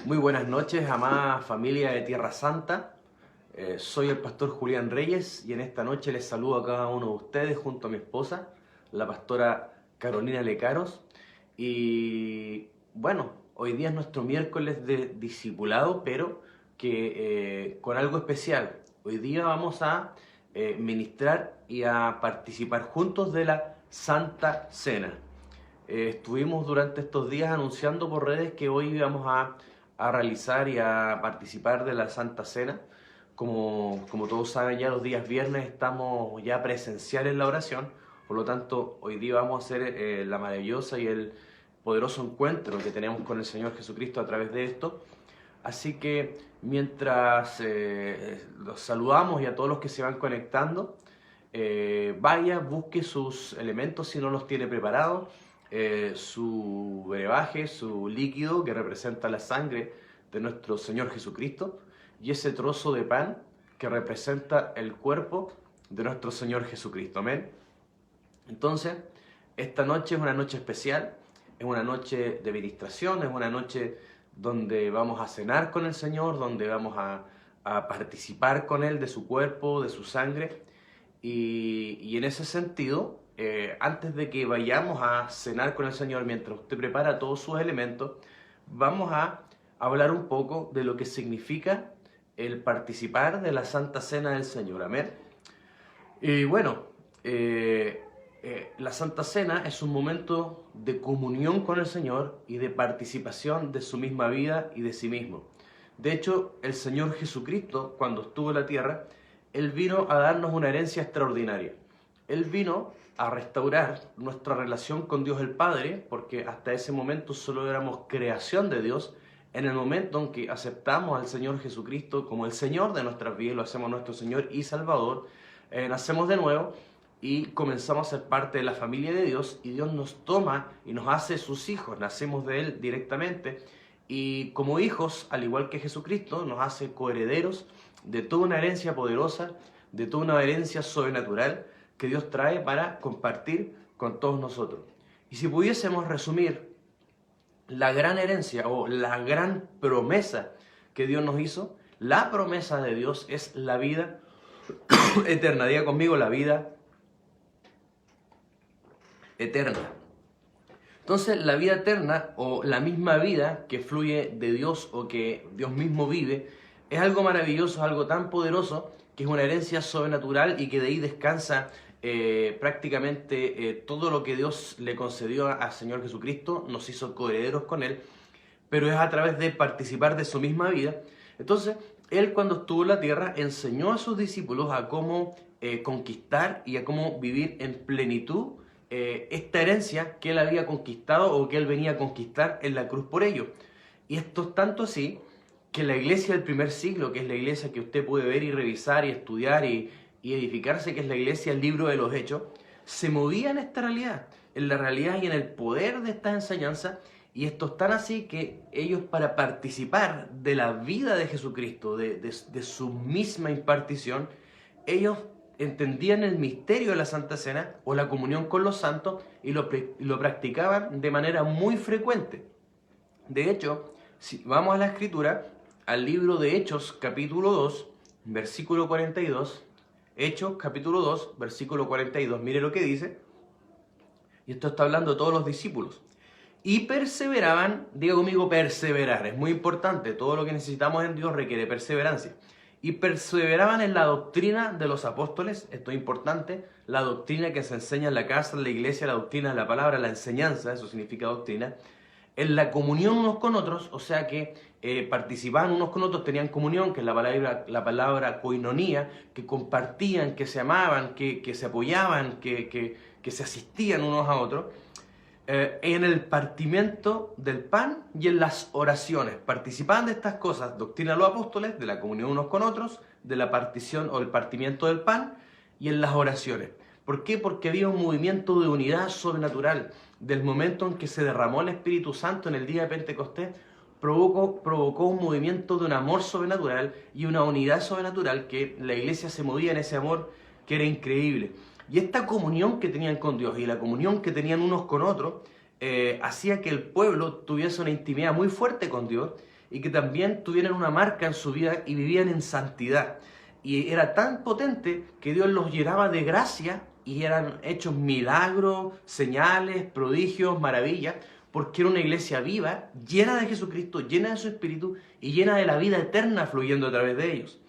Muy buenas noches, amada familia de Tierra Santa. Soy el pastor Julián Reyes y en esta noche les saludo a cada uno de ustedes junto a mi esposa, la pastora Carolina Lecaros. Y bueno, hoy día es nuestro miércoles de discipulado, pero que con algo especial. Hoy día vamos a ministrar y a participar juntos de la Santa Cena. Estuvimos durante estos días anunciando por redes que hoy íbamos a realizar y a participar de la Santa Cena. Como todos saben, ya los días viernes estamos ya presenciales en la oración, por lo tanto hoy día vamos a hacer la maravillosa y el poderoso encuentro que tenemos con el Señor Jesucristo a través de esto. Así que mientras los saludamos y a todos los que se van conectando, vaya, busque sus elementos si no los tiene preparados, su brebaje, su líquido que representa la sangre de nuestro Señor Jesucristo y ese trozo de pan que representa el cuerpo de nuestro Señor Jesucristo. Amén. Entonces, esta noche es una noche especial, es una noche de ministración, es una noche donde vamos a cenar con el Señor, donde vamos a participar con Él de su cuerpo, de su sangre. Y en ese sentido, antes de que vayamos a cenar con el Señor, mientras usted prepara todos sus elementos, vamos a hablar un poco de lo que significa el participar de la Santa Cena del Señor. Amén. Y bueno, la Santa Cena es un momento de comunión con el Señor y de participación de su misma vida y de sí mismo. De hecho, el Señor Jesucristo, cuando estuvo en la tierra, Él vino a darnos una herencia extraordinaria. Él vino a restaurar nuestra relación con Dios el Padre, porque hasta ese momento solo éramos creación de Dios. En el momento en que aceptamos al Señor Jesucristo como el Señor de nuestras vidas, lo hacemos nuestro Señor y Salvador, nacemos de nuevo y comenzamos a ser parte de la familia de Dios, y Dios nos toma y nos hace sus hijos, nacemos de Él directamente, y como hijos, al igual que Jesucristo, nos hace coherederos de toda una herencia poderosa, de toda una herencia sobrenatural que Dios trae para compartir con todos nosotros. Y si pudiésemos resumir la gran herencia o la gran promesa que Dios nos hizo, la promesa de Dios es la vida eterna. Diga conmigo, la vida eterna. Entonces, la vida eterna o la misma vida que fluye de Dios o que Dios mismo vive es algo maravilloso, algo tan poderoso que es una herencia sobrenatural y que de ahí descansa prácticamente todo lo que Dios le concedió al Señor Jesucristo, nos hizo coherederos con Él, pero es a través de participar de su misma vida. Entonces, Él cuando estuvo en la tierra enseñó a sus discípulos a cómo conquistar y a cómo vivir en plenitud esta herencia que Él había conquistado o que Él venía a conquistar en la cruz por ello. Y esto es tanto así que la iglesia del primer siglo, que es la iglesia que usted puede ver y revisar y estudiar y edificarse, que es la iglesia del libro de los Hechos, se movía en esta realidad, en la realidad y en el poder de esta enseñanza. Y esto es tan así que ellos, para participar de la vida de Jesucristo, de su misma impartición, ellos entendían el misterio de la Santa Cena o la comunión con los santos y lo practicaban de manera muy frecuente. De hecho, si vamos a la Escritura, al libro de Hechos, capítulo 2, versículo 42, Hechos, capítulo 2, versículo 42, mire lo que dice, y esto está hablando de todos los discípulos. Y perseveraban, diga conmigo perseverar, es muy importante, todo lo que necesitamos en Dios requiere perseverancia. Y perseveraban en la doctrina de los apóstoles, esto es importante, la doctrina que se enseña en la casa, en la iglesia, la doctrina de la palabra, la enseñanza, eso significa doctrina, en la comunión unos con otros, o sea que participaban unos con otros, tenían comunión, que es la palabra koinonía, que compartían, que se amaban, que se apoyaban, que se asistían unos a otros. En el partimiento del pan y en las oraciones. Participaban de estas cosas, doctrina de los apóstoles, de la comunión unos con otros, de la partición o el partimiento del pan y en las oraciones. ¿Por qué? Porque había un movimiento de unidad sobrenatural. Del momento en que se derramó el Espíritu Santo en el día de Pentecostés, provocó un movimiento de un amor sobrenatural y una unidad sobrenatural, que la iglesia se movía en ese amor que era increíble. Y esta comunión que tenían con Dios y la comunión que tenían unos con otros hacía que el pueblo tuviese una intimidad muy fuerte con Dios y que también tuvieran una marca en su vida y vivían en santidad. Y era tan potente que Dios los llenaba de gracia y eran hechos milagros, señales, prodigios, maravillas, porque era una iglesia viva, llena de Jesucristo, llena de su Espíritu y llena de la vida eterna fluyendo a través de ellos.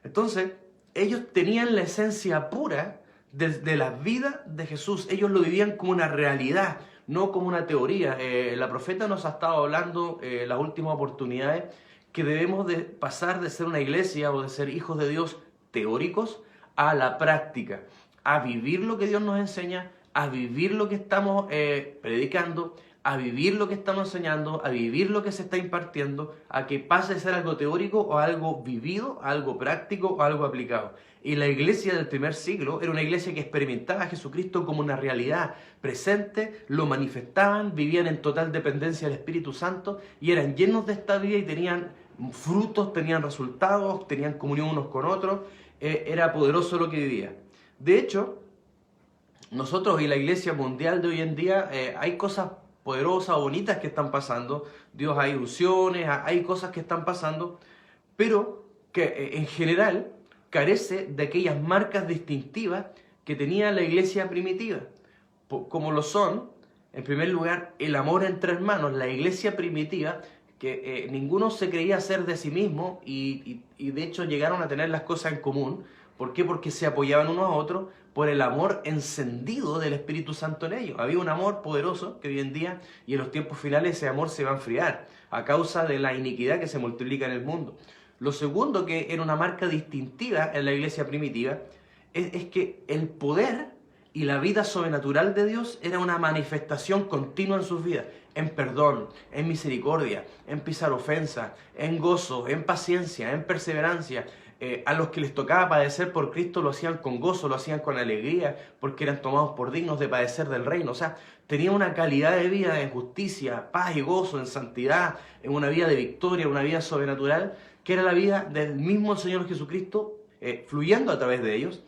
Entonces, ellos tenían la esencia pura de la vida de Jesús. Ellos lo vivían como una realidad, no como una teoría. La profeta nos ha estado hablando las últimas oportunidades que debemos de pasar de ser una iglesia o de ser hijos de Dios teóricos a la práctica, a vivir lo que Dios nos enseña, a vivir lo que estamos predicando, a vivir lo que estamos enseñando, a vivir lo que se está impartiendo, a que pase de ser algo teórico o algo vivido, a algo práctico o algo aplicado. Y la iglesia del primer siglo era una iglesia que experimentaba a Jesucristo como una realidad presente, lo manifestaban, vivían en total dependencia del Espíritu Santo y eran llenos de esta vida y tenían frutos, tenían resultados, tenían comunión unos con otros. Era poderoso lo que vivía. De hecho, nosotros y la iglesia mundial de hoy en día hay cosas poderosas, bonitas que están pasando. Dios, hay unciones, hay cosas que están pasando, pero que en general carece de aquellas marcas distintivas que tenía la iglesia primitiva, como lo son, en primer lugar, el amor entre hermanos. La iglesia primitiva, que ninguno se creía ser de sí mismo y de hecho llegaron a tener las cosas en común. ¿Por qué? Porque se apoyaban unos a otros por el amor encendido del Espíritu Santo en ellos. Había un amor poderoso que hoy en día y en los tiempos finales ese amor se va a enfriar a causa de la iniquidad que se multiplica en el mundo. Lo segundo que era una marca distintiva en la iglesia primitiva es que el poder y la vida sobrenatural de Dios era una manifestación continua en sus vidas, en perdón, en misericordia, en pisar ofensa, en gozo, en paciencia, en perseverancia. A los que les tocaba padecer por Cristo lo hacían con gozo, lo hacían con alegría, porque eran tomados por dignos de padecer del reino. O sea, tenían una calidad de vida en justicia, paz y gozo, en santidad, en una vida de victoria, una vida sobrenatural, que era la vida del mismo Señor Jesucristo fluyendo a través de ellos.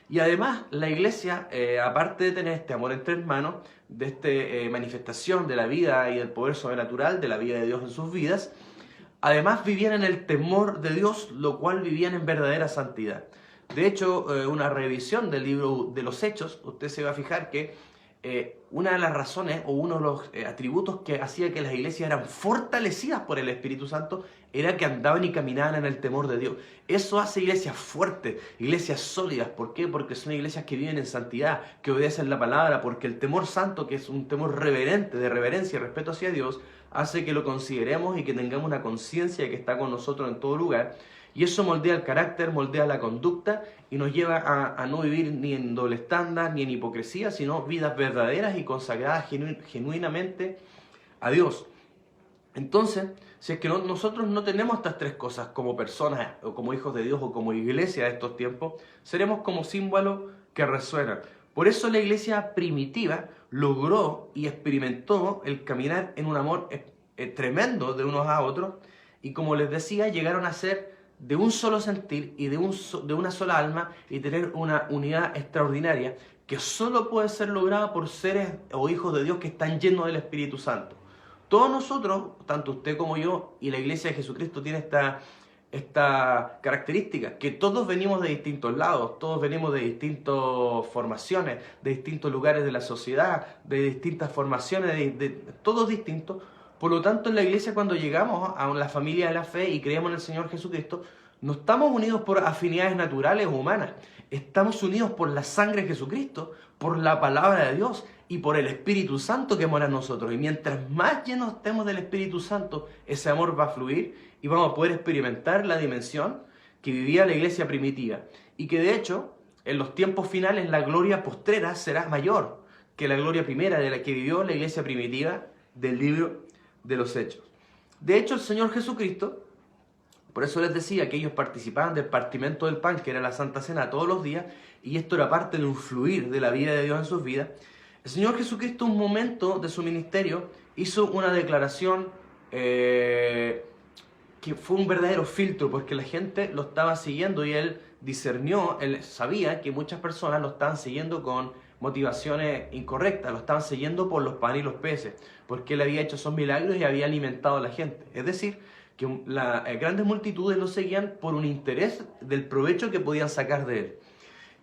Y además la iglesia, aparte de tener este amor entre hermanos, de esta manifestación de la vida y del poder sobrenatural de la vida de Dios en sus vidas, además vivían en el temor de Dios, lo cual vivían en verdadera santidad. De hecho, una revisión del libro de los Hechos, usted se va a fijar que una de las razones o uno de los atributos que hacía que las iglesias eran fortalecidas por el Espíritu Santo era que andaban y caminaban en el temor de Dios. Eso hace iglesias fuertes, iglesias sólidas. ¿Por qué? Porque son iglesias que viven en santidad, que obedecen la palabra, porque el temor santo, que es un temor reverente, de reverencia y respeto hacia Dios, hace que lo consideremos y que tengamos una conciencia que está con nosotros en todo lugar. Y eso moldea el carácter, moldea la conducta y nos lleva a no vivir ni en doble estándar, ni en hipocresía, sino vidas verdaderas y consagradas genuinamente a Dios. Entonces, si es que nosotros no tenemos estas tres cosas como personas o como hijos de Dios o como iglesia de estos tiempos, seremos como símbolos que resuenan. Por eso la iglesia primitiva logró y experimentó el caminar en un amor tremendo de unos a otros y, como les decía, llegaron a ser de un solo sentir y de una sola alma y tener una unidad extraordinaria que solo puede ser lograda por seres o hijos de Dios que están llenos del Espíritu Santo. Todos nosotros, tanto usted como yo y la iglesia de Jesucristo tiene esta característica, que todos venimos de distintos lados, todos venimos de distintas formaciones, de distintos lugares de la sociedad, de distintas formaciones, de todos distintos. Por lo tanto, en la iglesia, cuando llegamos a la familia de la fe y creemos en el Señor Jesucristo, no estamos unidos por afinidades naturales o humanas, estamos unidos por la sangre de Jesucristo, por la palabra de Dios y por el Espíritu Santo que mora en nosotros. Y mientras más llenos estemos del Espíritu Santo, ese amor va a fluir y vamos a poder experimentar la dimensión que vivía la iglesia primitiva. Y que de hecho, en los tiempos finales, la gloria postrera será mayor que la gloria primera de la que vivió la iglesia primitiva del libro de los Hechos. De hecho, el Señor Jesucristo, por eso les decía que ellos participaban del partimiento del pan, que era la Santa Cena, todos los días, y esto era parte de un fluir de la vida de Dios en sus vidas. El Señor Jesucristo, en un momento de su ministerio, hizo una declaración que fue un verdadero filtro, porque la gente lo estaba siguiendo y él discernió, él sabía que muchas personas lo estaban siguiendo con motivaciones incorrectas, lo estaban siguiendo por los panes y los peces, porque él había hecho esos milagros y había alimentado a la gente. Es decir, que las grandes multitudes lo seguían por un interés del provecho que podían sacar de él.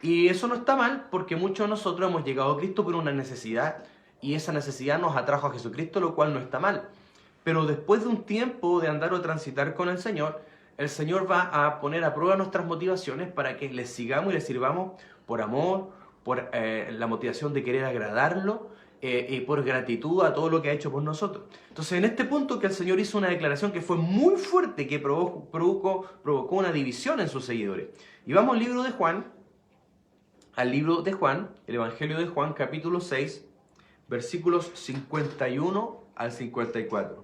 Y eso no está mal, porque muchos de nosotros hemos llegado a Cristo por una necesidad, y esa necesidad nos atrajo a Jesucristo, lo cual no está mal. Pero después de un tiempo de andar o transitar con el Señor va a poner a prueba nuestras motivaciones para que le sigamos y le sirvamos por amor, por la motivación de querer agradarlo, y por gratitud a todo lo que ha hecho por nosotros. Entonces, en este punto que el Señor hizo una declaración que fue muy fuerte, que provocó una división en sus seguidores. Y vamos al libro de Juan, el Evangelio de Juan, capítulo 6, versículos 51 al 54.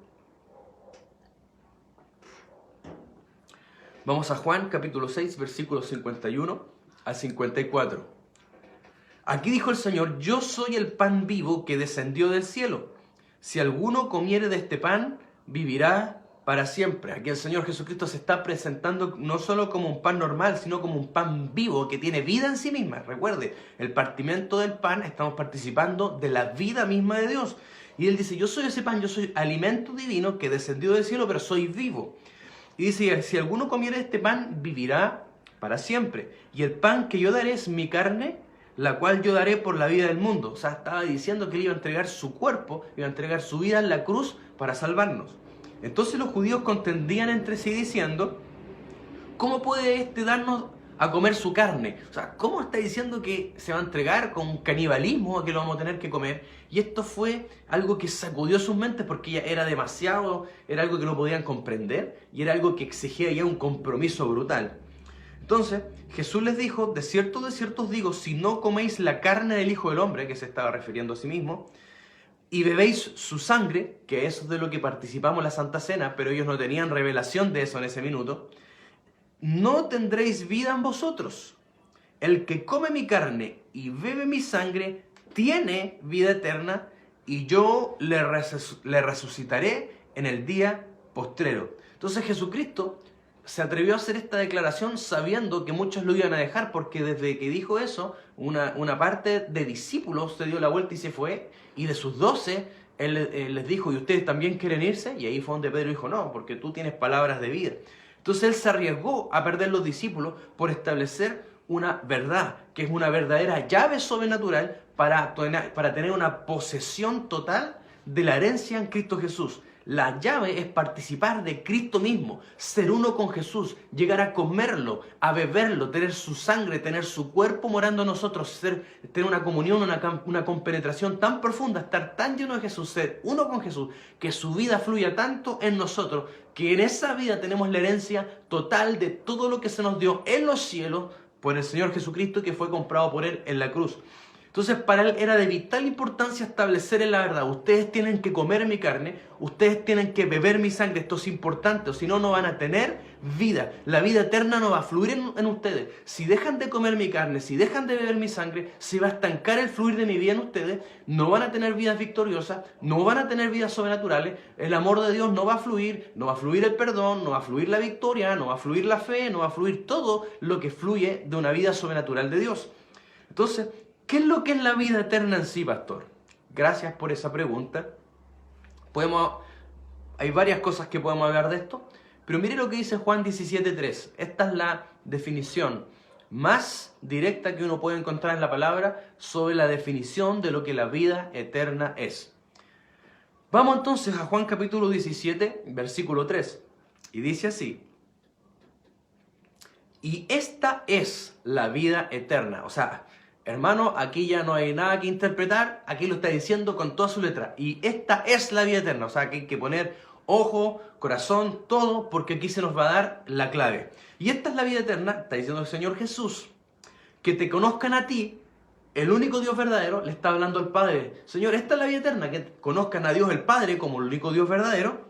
Vamos a Juan, capítulo 6, versículos 51 al 54. Aquí dijo el Señor: yo soy el pan vivo que descendió del cielo. Si alguno comiere de este pan, vivirá para siempre. Aquí el Señor Jesucristo se está presentando no solo como un pan normal, sino como un pan vivo que tiene vida en sí misma. Recuerde, el partimiento del pan, estamos participando de la vida misma de Dios. Y Él dice: yo soy ese pan, yo soy alimento divino que descendió del cielo, pero soy vivo. Y dice: si alguno comiere de este pan, vivirá para siempre. Y el pan que yo daré es mi carne, la cual yo daré por la vida del mundo. O sea, estaba diciendo que Él iba a entregar su cuerpo, iba a entregar su vida en la cruz para salvarnos. Entonces los judíos contendían entre sí diciendo: ¿cómo puede este darnos a comer su carne? O sea, ¿cómo está diciendo que se va a entregar con canibalismo, que lo vamos a tener que comer? Y esto fue algo que sacudió sus mentes, porque ya era demasiado, era algo que no podían comprender, y era algo que exigía ya un compromiso brutal. Entonces Jesús les dijo: de cierto os digo, si no coméis la carne del Hijo del Hombre, que se estaba refiriendo a sí mismo, y bebéis su sangre, que eso es de lo que participamos en la Santa Cena, pero ellos no tenían revelación de eso en ese minuto, no tendréis vida en vosotros. El que come mi carne y bebe mi sangre tiene vida eterna, y yo le resucitaré en el día postrero. Entonces Jesucristo se atrevió a hacer esta declaración sabiendo que muchos lo iban a dejar, porque desde que dijo eso, una parte de discípulos se dio la vuelta y se fue, y de sus 12, él les dijo: ¿y ustedes también quieren irse? Y ahí fue donde Pedro dijo: no, porque tú tienes palabras de vida. Entonces él se arriesgó a perder los discípulos por establecer una verdad, que es una verdadera llave sobrenatural para tener una posesión total de la herencia en Cristo Jesús. La llave es participar de Cristo mismo, ser uno con Jesús, llegar a comerlo, a beberlo, tener su sangre, tener su cuerpo morando en nosotros, tener una comunión, una compenetración tan profunda, estar tan lleno de Jesús, ser uno con Jesús, que su vida fluya tanto en nosotros, que en esa vida tenemos la herencia total de todo lo que se nos dio en los cielos por el Señor Jesucristo, que fue comprado por Él en la cruz. Entonces para Él era de vital importancia establecer en la verdad: ustedes tienen que comer mi carne, ustedes tienen que beber mi sangre, esto es importante, o si no, no van a tener vida. La vida eterna no va a fluir en ustedes. Si dejan de comer mi carne, si dejan de beber mi sangre, se va a estancar el fluir de mi vida en ustedes, no van a tener vidas victoriosas, no van a tener vidas sobrenaturales, el amor de Dios no va a fluir, no va a fluir el perdón, no va a fluir la victoria, no va a fluir la fe, no va a fluir todo lo que fluye de una vida sobrenatural de Dios. Entonces, ¿qué es lo que es la vida eterna en sí, pastor? Gracias por esa pregunta. Hay varias cosas que podemos hablar de esto, pero mire lo que dice Juan 17:3. Esta es la definición más directa que uno puede encontrar en la palabra sobre la definición de lo que la vida eterna es. Vamos entonces a Juan capítulo 17, versículo 3. Y dice así: y esta es la vida eterna. O sea, hermano, aquí ya no hay nada que interpretar, aquí lo está diciendo con toda su letra. Y esta es la vida eterna, o sea, que hay que poner ojo, corazón, todo, porque aquí se nos va a dar la clave. Y esta es la vida eterna, está diciendo el Señor Jesús, que te conozcan a ti, el único Dios verdadero. Le está hablando al Padre: Señor, esta es la vida eterna, que conozcan a Dios el Padre como el único Dios verdadero,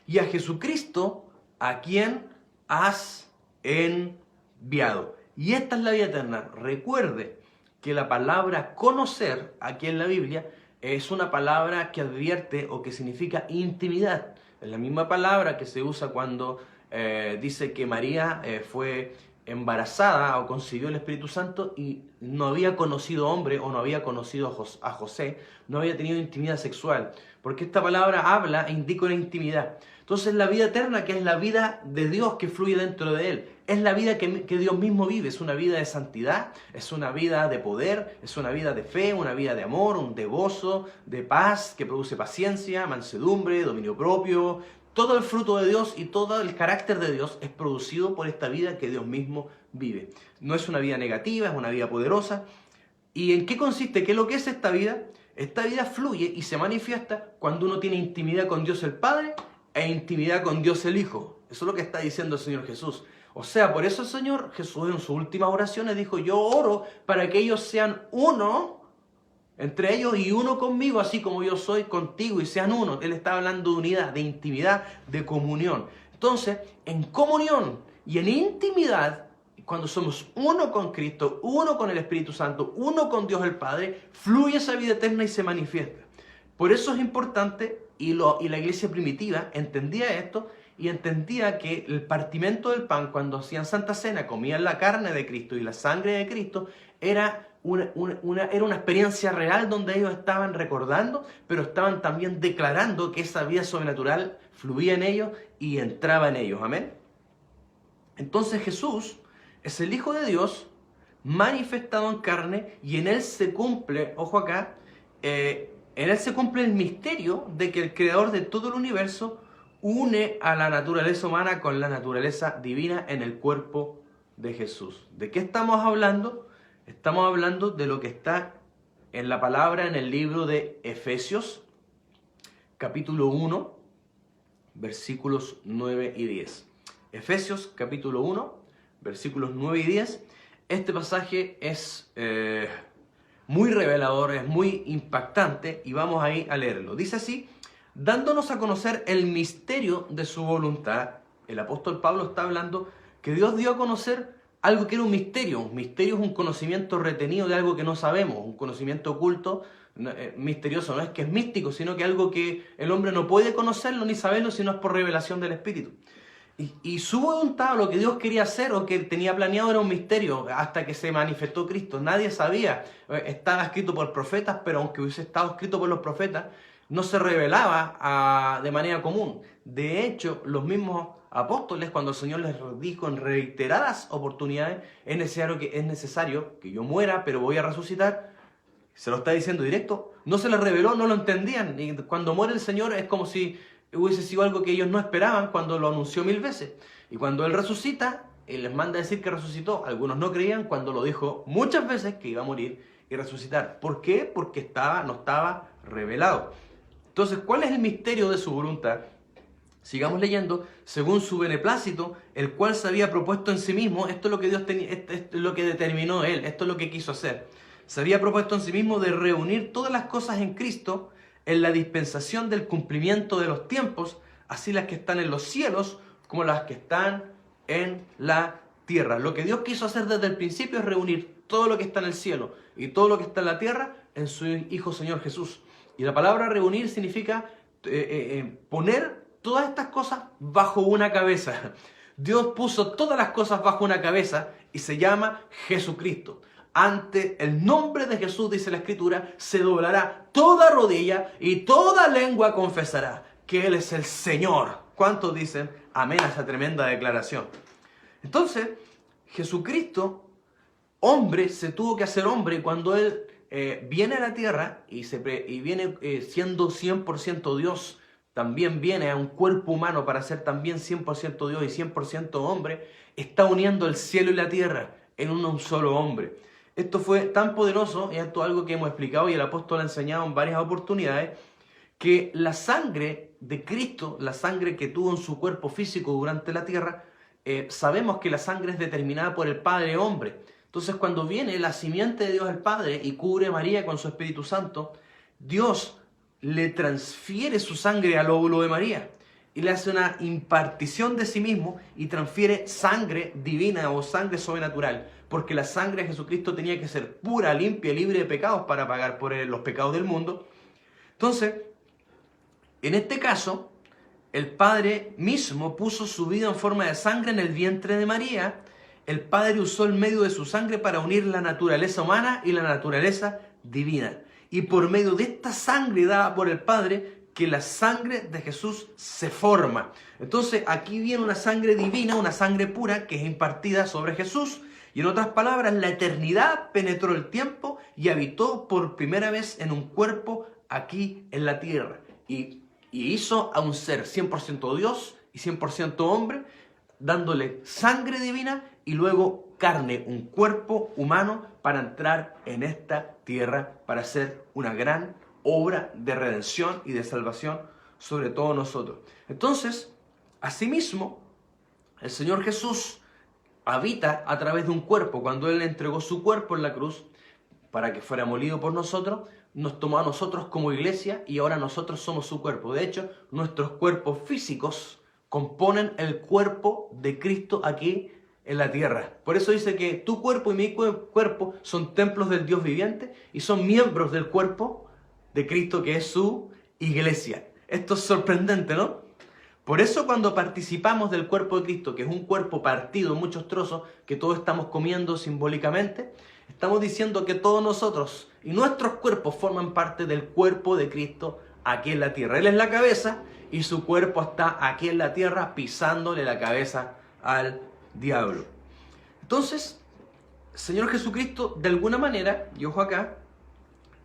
y a Jesucristo, a quien has enviado. Y esta es la vida eterna. Recuerde que la palabra conocer aquí en la Biblia es una palabra que advierte o que significa intimidad. Es la misma palabra que se usa cuando dice que María fue embarazada o concibió el Espíritu Santo y no había conocido hombre o no había conocido a José, no había tenido intimidad sexual, porque esta palabra habla e indica una intimidad. Entonces la vida eterna, que es la vida de Dios que fluye dentro de Él, es la vida que Dios mismo vive, es una vida de santidad, es una vida de poder, es una vida de fe, una vida de amor, de gozo, de paz, que produce paciencia, mansedumbre, dominio propio. Todo el fruto de Dios y todo el carácter de Dios es producido por esta vida que Dios mismo vive. No es una vida negativa, es una vida poderosa. ¿Y en qué consiste? ¿Qué es lo que es esta vida? Esta vida fluye y se manifiesta cuando uno tiene intimidad con Dios el Padre e intimidad con Dios el Hijo. Eso es lo que está diciendo el Señor Jesús. O sea, por eso el Señor Jesús en sus últimas oraciones dijo: yo oro para que ellos sean uno entre ellos y uno conmigo, así como yo soy contigo, y sean uno. Él está hablando de unidad, de intimidad, de comunión. Entonces, en comunión y en intimidad, cuando somos uno con Cristo, uno con el Espíritu Santo, uno con Dios el Padre, fluye esa vida eterna y se manifiesta. Por eso es importante, y la iglesia primitiva entendía esto, y entendía que el partimento del pan, cuando hacían Santa Cena, comían la carne de Cristo y la sangre de Cristo, era una experiencia real donde ellos estaban recordando, pero estaban también declarando que esa vida sobrenatural fluía en ellos y entraba en ellos. Amén. Entonces Jesús es el Hijo de Dios manifestado en carne, y en Él se cumple, ojo acá, en Él se cumple el misterio de que el Creador de todo el universo une a la naturaleza humana con la naturaleza divina en el cuerpo de Jesús. ¿De qué estamos hablando? Estamos hablando de lo que está en la palabra en el libro de Efesios, capítulo 1, versículos 9 y 10. Efesios, capítulo 1, versículos 9 y 10. Este pasaje es muy revelador, es muy impactante, y vamos ahí a leerlo. Dice así: dándonos a conocer el misterio de su voluntad. El apóstol Pablo está hablando que Dios dio a conocer algo que era un misterio. Un misterio es un conocimiento retenido de algo que no sabemos, un conocimiento oculto, misterioso. No es que es místico, sino que algo que el hombre no puede conocerlo ni saberlo si no es por revelación del Espíritu. Y su voluntad, lo que Dios quería hacer o que tenía planeado, era un misterio hasta que se manifestó Cristo. Nadie sabía. Estaba escrito por profetas, pero aunque hubiese estado escrito por los profetas, no se revelaba de manera común. De hecho, los mismos apóstoles, cuando el Señor les dijo en reiteradas oportunidades: es necesario que yo muera, pero voy a resucitar, se lo está diciendo directo, no se les reveló, no lo entendían. Y cuando muere el Señor es como si hubiese sido algo que ellos no esperaban, cuando lo anunció 1000 veces. Y cuando Él resucita, Él les manda a decir que resucitó. Algunos no creían cuando lo dijo muchas veces que iba a morir y resucitar. ¿Por qué? Porque no estaba revelado. Entonces, ¿cuál es el misterio de su voluntad? Sigamos leyendo. Según su beneplácito, el cual se había propuesto en sí mismo. Esto es lo que Dios tenía, esto es lo que determinó Él, esto es lo que quiso hacer. Se había propuesto en sí mismo de reunir todas las cosas en Cristo, en la dispensación del cumplimiento de los tiempos, así las que están en los cielos como las que están en la tierra. Lo que Dios quiso hacer desde el principio es reunir todo lo que está en el cielo y todo lo que está en la tierra en su Hijo Señor Jesús. Y la palabra reunir significa poner todas estas cosas bajo una cabeza. Dios puso todas las cosas bajo una cabeza y se llama Jesucristo. Ante el nombre de Jesús, dice la Escritura, se doblará toda rodilla y toda lengua confesará que Él es el Señor. ¿Cuántos dicen amén a esa tremenda declaración? Entonces, Jesucristo, hombre, se tuvo que hacer hombre cuando Él viene a la tierra y viene siendo 100% Dios. También viene a un cuerpo humano para ser también 100% Dios y 100% hombre. Está uniendo el cielo y la tierra en un solo hombre. Esto fue tan poderoso, y esto es algo que hemos explicado y el apóstol ha enseñado en varias oportunidades, que la sangre de Cristo, la sangre que tuvo en su cuerpo físico durante la tierra, sabemos que la sangre es determinada por el Padre hombre. Entonces, cuando viene la simiente de Dios el Padre y cubre a María con su Espíritu Santo, Dios le transfiere su sangre al óvulo de María y le hace una impartición de sí mismo y transfiere sangre divina o sangre sobrenatural, porque la sangre de Jesucristo tenía que ser pura, limpia, libre de pecados para pagar por los pecados del mundo. Entonces, en este caso, el Padre mismo puso su vida en forma de sangre en el vientre de María. El Padre usó el medio de su sangre para unir la naturaleza humana y la naturaleza divina. Y por medio de esta sangre dada por el Padre, que la sangre de Jesús se forma. Entonces aquí viene una sangre divina, una sangre pura que es impartida sobre Jesús. Y en otras palabras, la eternidad penetró el tiempo y habitó por primera vez en un cuerpo aquí en la tierra. Y hizo a un ser 100% Dios y 100% hombre, dándole sangre divina y luego carne, un cuerpo humano para entrar en esta tierra para hacer una gran obra de redención y de salvación sobre todos nosotros. Entonces, asimismo, el Señor Jesús habita a través de un cuerpo. Cuando Él entregó su cuerpo en la cruz para que fuera molido por nosotros, nos tomó a nosotros como iglesia y ahora nosotros somos su cuerpo. De hecho, nuestros cuerpos físicos componen el cuerpo de Cristo aquí en la tierra. Por eso dice que tu cuerpo y mi cuerpo son templos del Dios viviente y son miembros del cuerpo de Cristo, que es su iglesia. Esto es sorprendente, ¿no? Por eso cuando participamos del cuerpo de Cristo, que es un cuerpo partido en muchos trozos, que todos estamos comiendo simbólicamente, estamos diciendo que todos nosotros y nuestros cuerpos forman parte del cuerpo de Cristo aquí en la tierra. Él es la cabeza y su cuerpo está aquí en la tierra pisándole la cabeza al diablo. Entonces, el Señor Jesucristo, de alguna manera, y ojo acá,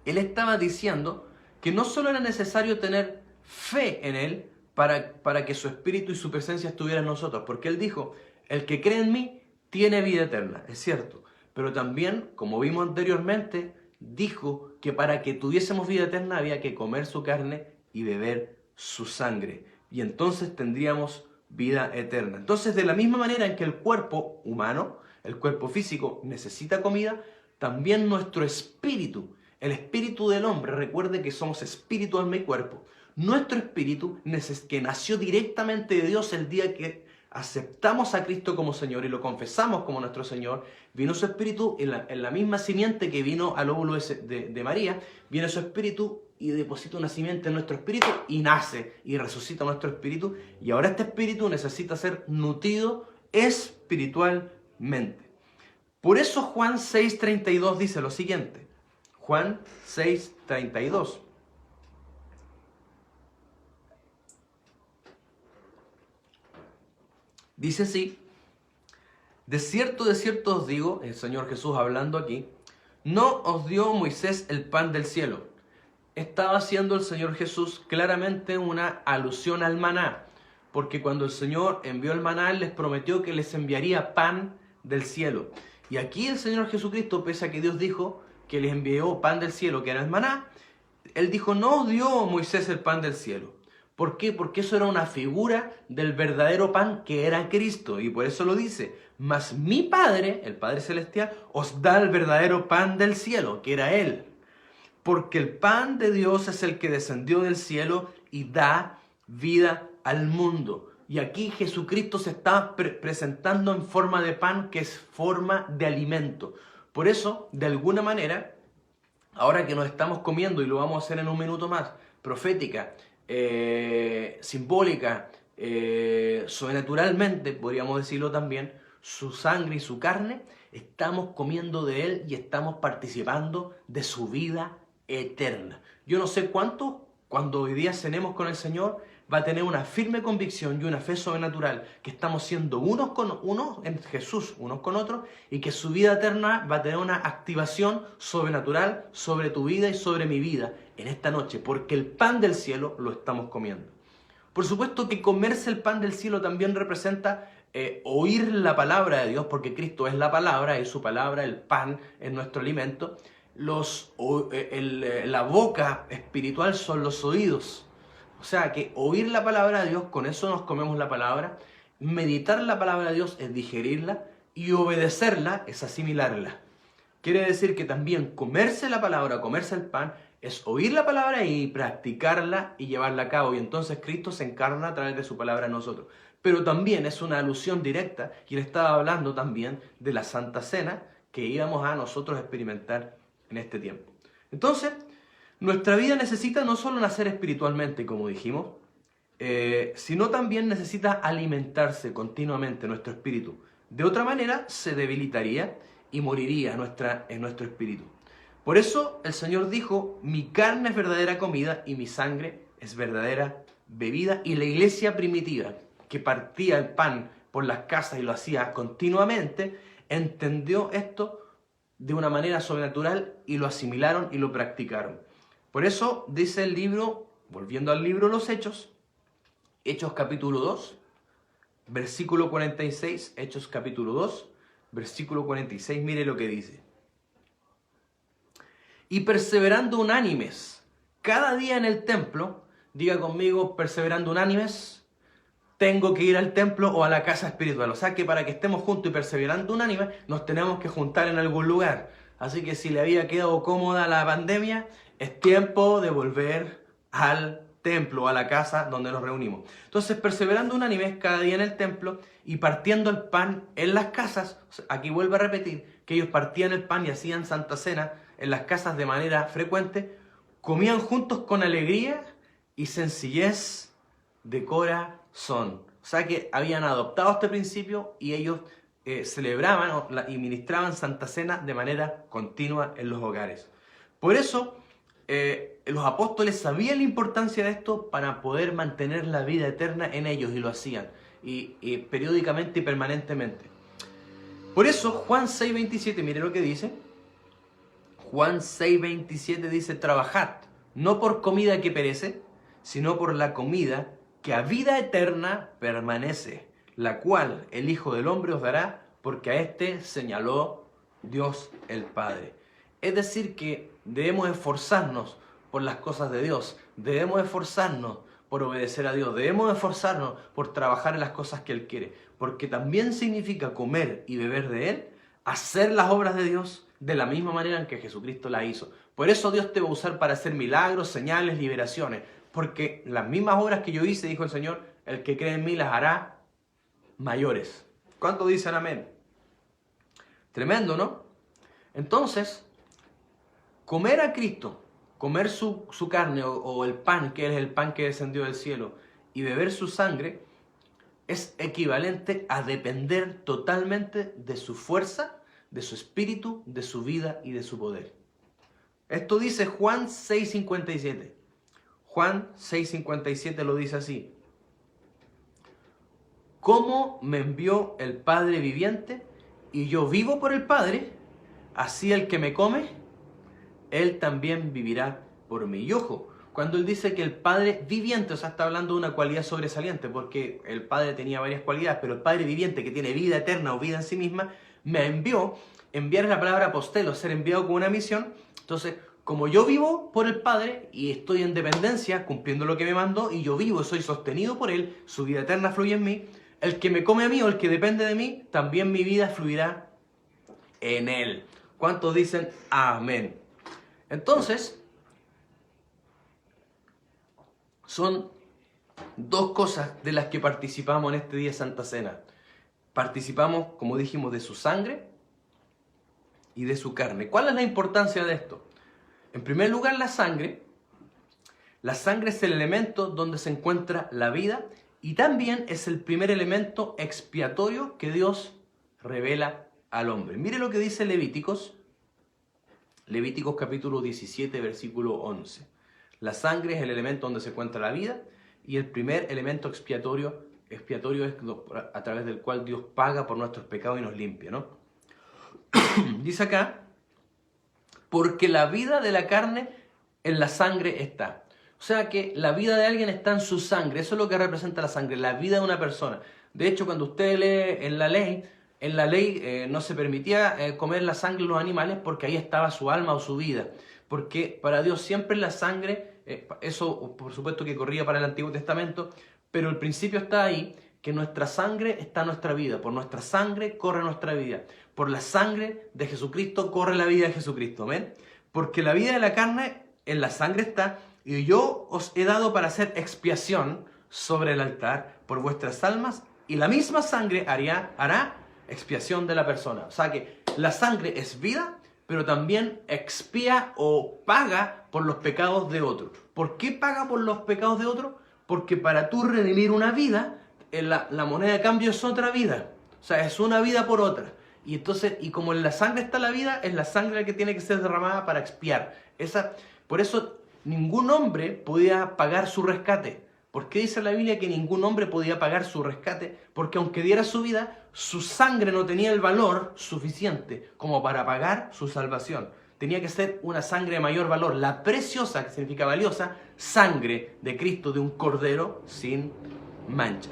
Él estaba diciendo que no solo era necesario tener fe en Él para que su espíritu y su presencia estuvieran en nosotros, porque Él dijo, el que cree en mí tiene vida eterna, es cierto, pero también, como vimos anteriormente, dijo que para que tuviésemos vida eterna había que comer su carne y beber su sangre, y entonces tendríamos vida eterna. Entonces, de la misma manera en que el cuerpo humano, el cuerpo físico, necesita comida, también nuestro espíritu, el espíritu del hombre, recuerde que somos espíritu, alma y cuerpo, nuestro espíritu, que nació directamente de Dios el día que aceptamos a Cristo como Señor y lo confesamos como nuestro Señor, vino su espíritu en la misma simiente que vino al óvulo de María, viene su espíritu y deposita una simiente en nuestro espíritu y nace y resucita nuestro espíritu, y ahora este espíritu necesita ser nutrido espiritualmente. Por eso Juan 6:32 dice lo siguiente, Juan 6:32. Dice así, de cierto os digo, el Señor Jesús hablando aquí, no os dio Moisés el pan del cielo. Estaba haciendo el Señor Jesús claramente una alusión al maná, porque cuando el Señor envió el maná, Él les prometió que les enviaría pan del cielo. Y aquí el Señor Jesucristo, pese a que Dios dijo que les envió pan del cielo, que era el maná, Él dijo, no os dio Moisés el pan del cielo. ¿Por qué? Porque eso era una figura del verdadero pan que era Cristo. Y por eso lo dice, mas mi Padre, el Padre Celestial, os da el verdadero pan del cielo, que era Él. Porque el pan de Dios es el que descendió del cielo y da vida al mundo. Y aquí Jesucristo se está presentando en forma de pan, que es forma de alimento. Por eso, de alguna manera, ahora que nos estamos comiendo, y lo vamos a hacer en un minuto más, profética, simbólica, sobrenaturalmente, podríamos decirlo también, su sangre y su carne, estamos comiendo de Él y estamos participando de su vida eterna. Yo no sé cuánto, cuando hoy día cenemos con el Señor, va a tener una firme convicción y una fe sobrenatural que estamos siendo unos en Jesús, unos con otros, y que su vida eterna va a tener una activación sobrenatural sobre tu vida y sobre mi vida en esta noche, porque el pan del cielo lo estamos comiendo. Por supuesto que comerse el pan del cielo también representa oír la palabra de Dios, porque Cristo es la palabra, es su palabra, el pan es nuestro alimento. La boca espiritual son los oídos. O sea que oír la palabra de Dios, con eso nos comemos la palabra. Meditar la palabra de Dios es digerirla y obedecerla es asimilarla. Quiere decir que también comerse la palabra, comerse el pan, es oír la palabra y practicarla y llevarla a cabo. Y entonces Cristo se encarna a través de su palabra en nosotros. Pero también es una alusión directa, y Él estaba hablando también de la Santa Cena que íbamos a nosotros experimentar en este tiempo. Entonces, nuestra vida necesita no solo nacer espiritualmente, como dijimos, sino también necesita alimentarse continuamente nuestro espíritu. De otra manera, se debilitaría y moriría en nuestro espíritu. Por eso el Señor dijo, mi carne es verdadera comida y mi sangre es verdadera bebida. Y la iglesia primitiva, que partía el pan por las casas y lo hacía continuamente, entendió esto de una manera sobrenatural y lo asimilaron y lo practicaron. Por eso dice el libro, volviendo al libro Los Hechos, Hechos capítulo 2, versículo 46, Hechos capítulo 2, versículo 46, mire lo que dice. Y perseverando unánimes cada día en el templo, diga conmigo, perseverando unánimes, tengo que ir al templo o a la casa espiritual. O sea que para que estemos juntos y perseverando unánimes, nos tenemos que juntar en algún lugar. Así que si le había quedado cómoda la pandemia, es tiempo de volver al templo, a la casa donde nos reunimos. Entonces, perseverando unánimes cada día en el templo y partiendo el pan en las casas. Aquí vuelvo a repetir que ellos partían el pan y hacían Santa Cena en las casas de manera frecuente, comían juntos con alegría y sencillez de corazón. O sea que habían adoptado este principio y ellos celebraban y ministraban Santa Cena de manera continua en los hogares. Por eso los apóstoles sabían la importancia de esto para poder mantener la vida eterna en ellos y lo hacían y periódicamente y permanentemente. Por eso Juan 6:27, mire lo que dice. Juan 6:27 dice: trabajad, no por comida que perece, sino por la comida que a vida eterna permanece, la cual el Hijo del Hombre os dará, porque a éste señaló Dios el Padre. Es decir, que debemos esforzarnos por las cosas de Dios, debemos esforzarnos por obedecer a Dios, debemos esforzarnos por trabajar en las cosas que Él quiere, porque también significa comer y beber de Él, hacer las obras de Dios de la misma manera en que Jesucristo la hizo. Por eso Dios te va a usar para hacer milagros, señales, liberaciones, porque las mismas obras que yo hice, dijo el Señor, el que cree en mí las hará mayores. ¿Cuántos dicen amén? Tremendo, ¿no? Entonces, comer a Cristo, comer su carne o el pan, que es el pan que descendió del cielo, y beber su sangre, es equivalente a depender totalmente de su fuerza, de su espíritu, de su vida y de su poder. Esto dice Juan 6:57. Juan 6:57 lo dice así: como me envió el Padre viviente, y yo vivo por el Padre, así el que me come, él también vivirá por mí. Y ojo, cuando él dice que el Padre viviente, o sea, está hablando de una cualidad sobresaliente, porque el Padre tenía varias cualidades, pero el Padre viviente, que tiene vida eterna o vida en sí misma, me envió. Enviar es la palabra apostelo, ser enviado con una misión. Entonces, como yo vivo por el Padre y estoy en dependencia, cumpliendo lo que me mandó, y yo vivo, soy sostenido por Él, su vida eterna fluye en mí, el que me come a mí o el que depende de mí, también mi vida fluirá en Él. ¿Cuántos dicen amén? Entonces, son dos cosas de las que participamos en este día de Santa Cena. Participamos, como dijimos, de su sangre y de su carne. ¿Cuál es la importancia de esto? En primer lugar, la sangre. La sangre es el elemento donde se encuentra la vida y también es el primer elemento expiatorio que Dios revela al hombre. Mire lo que dice Levíticos capítulo 17, versículo 11. La sangre es el elemento donde se encuentra la vida y el primer elemento expiatorio es a través del cual Dios paga por nuestros pecados y nos limpia, ¿no? Dice acá, porque la vida de la carne en la sangre está. O sea que la vida de alguien está en su sangre. Eso es lo que representa la sangre, la vida de una persona. De hecho, cuando usted lee en la ley no se permitía comer la sangre de los animales porque ahí estaba su alma o su vida. Porque para Dios siempre la sangre, eso por supuesto que corría para el Antiguo Testamento, pero el principio está ahí, que nuestra sangre está nuestra vida. Por nuestra sangre corre nuestra vida. Por la sangre de Jesucristo corre la vida de Jesucristo. ¿Ven? Porque la vida de la carne en la sangre está, y yo os he dado para hacer expiación sobre el altar por vuestras almas, y la misma sangre hará expiación de la persona. O sea que la sangre es vida, pero también expía o paga por los pecados de otro. ¿Por qué paga por los pecados de otro? Porque para tú redimir una vida, la moneda de cambio es otra vida. O sea, es una vida por otra. Y entonces, y como en la sangre está la vida, es la sangre la que tiene que ser derramada para expiar. Por eso ningún hombre podía pagar su rescate. ¿Por qué dice la Biblia que ningún hombre podía pagar su rescate? Porque aunque diera su vida, su sangre no tenía el valor suficiente como para pagar su salvación. Tenía que ser una sangre de mayor valor, la preciosa, que significa valiosa, sangre de Cristo, de un cordero sin mancha.